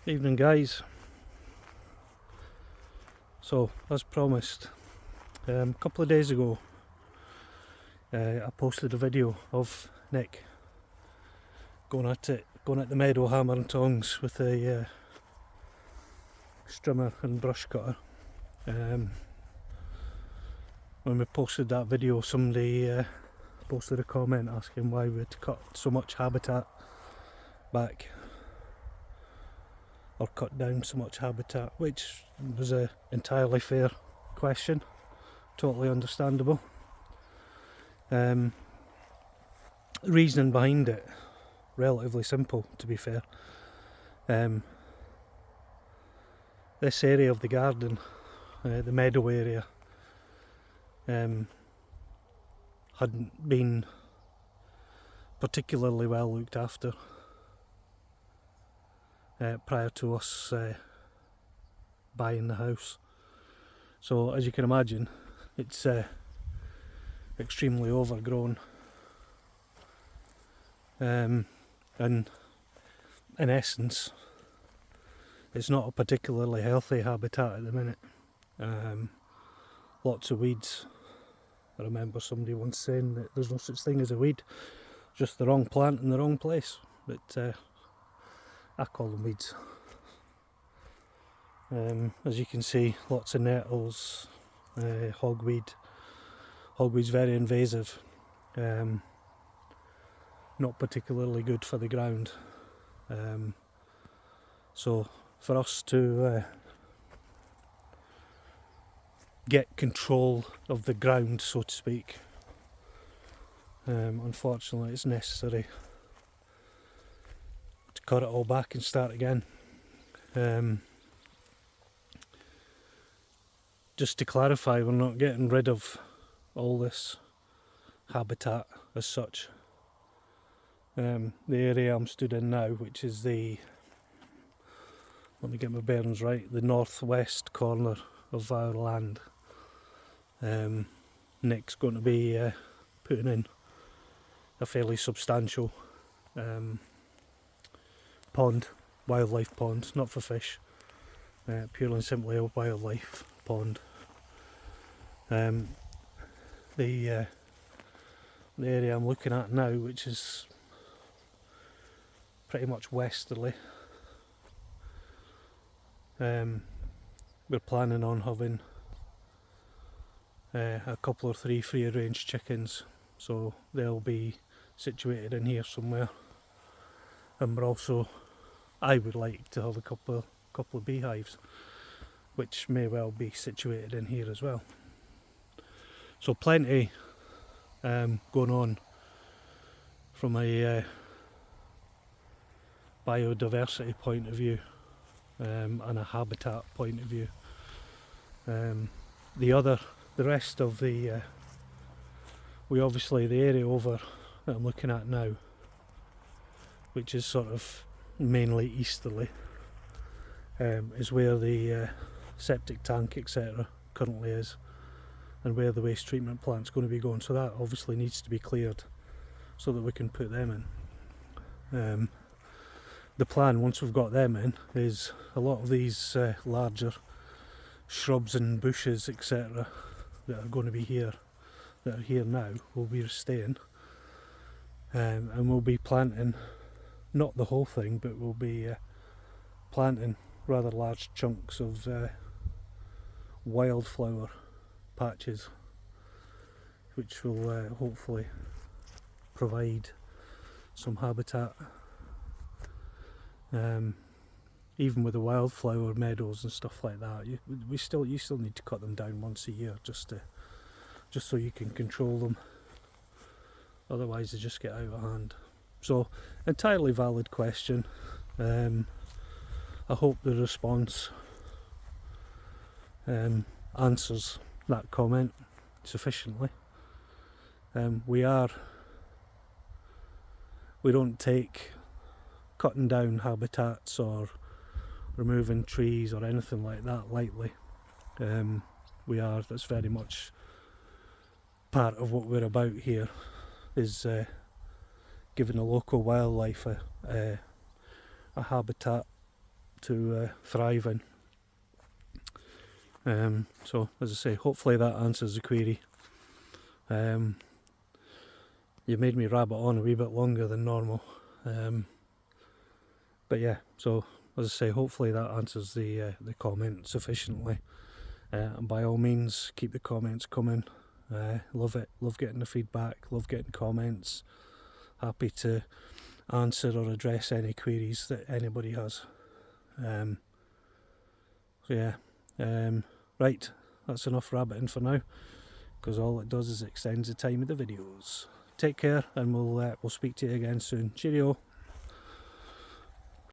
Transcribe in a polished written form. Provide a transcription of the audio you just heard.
Evening guys. So as promised, a couple of days ago I posted a video of Nick going at the meadow hammer and tongs with a strimmer and brush cutter. When we posted that video, somebody posted a comment asking why we'd cut so much habitat back, or cut down so much habitat, which was an entirely fair question, totally understandable. Reasoning behind it, relatively simple to be fair. This area of the garden, the meadow area, hadn't been particularly well looked after prior to us buying the house. So as you can imagine, it's extremely overgrown, and in essence it's not a particularly healthy habitat at the minute. Lots of weeds. I remember somebody once saying that there's no such thing as a weed, just the wrong plant in the wrong place, but I call them weeds. As you can see, lots of nettles, hogweed. Hogweed's very invasive, not particularly good for the ground. So for us to get control of the ground, so to speak, unfortunately it's necessary to cut it all back and start again. Just to clarify, we're not getting rid of all this habitat as such. The area I'm stood in now, which is let me get my bearings right, the northwest corner of our land, Nick's going to be putting in a fairly substantial pond, wildlife pond, not for fish, purely and simply a wildlife pond. The area I'm looking at now, which is pretty much westerly, we're planning on having a couple or three free range chickens, so they'll be situated in here somewhere. And I would like to have a couple of beehives, which may well be situated in here as well. So plenty going on from a biodiversity point of view, and a habitat point of view. The rest of the the area over that I'm looking at now, which is sort of mainly easterly, is where the septic tank etc. currently is, and where the waste treatment plant's going to be going. So that obviously needs to be cleared so that we can put them in. The plan, once we've got them in, is a lot of these larger shrubs and bushes etc. that are going to be here, that are here now, will be staying, and we'll be planting, not the whole thing, but we'll be planting rather large chunks of wildflower patches, which will hopefully provide some habitat. Even with the wildflower meadows and stuff like that, you still need to cut them down once a year, just so you can control them. Otherwise they just get out of hand. So entirely valid question. I hope the response answers that comment sufficiently. We don't take cutting down habitats or removing trees or anything like that lightly. That's very much part of what we're about here, is giving the local wildlife a habitat to thrive in. So as I say, hopefully that answers the query. You made me rabbit on a wee bit longer than normal, but yeah, so as I say, hopefully that answers the comment sufficiently. And by all means, keep the comments coming. Love it, love getting the feedback, love getting comments. Happy to answer or address any queries that anybody has. So yeah, right, that's enough rabbiting for now, because all it does is extends the time of the videos. Take care, and we'll speak to you again soon. Cheerio.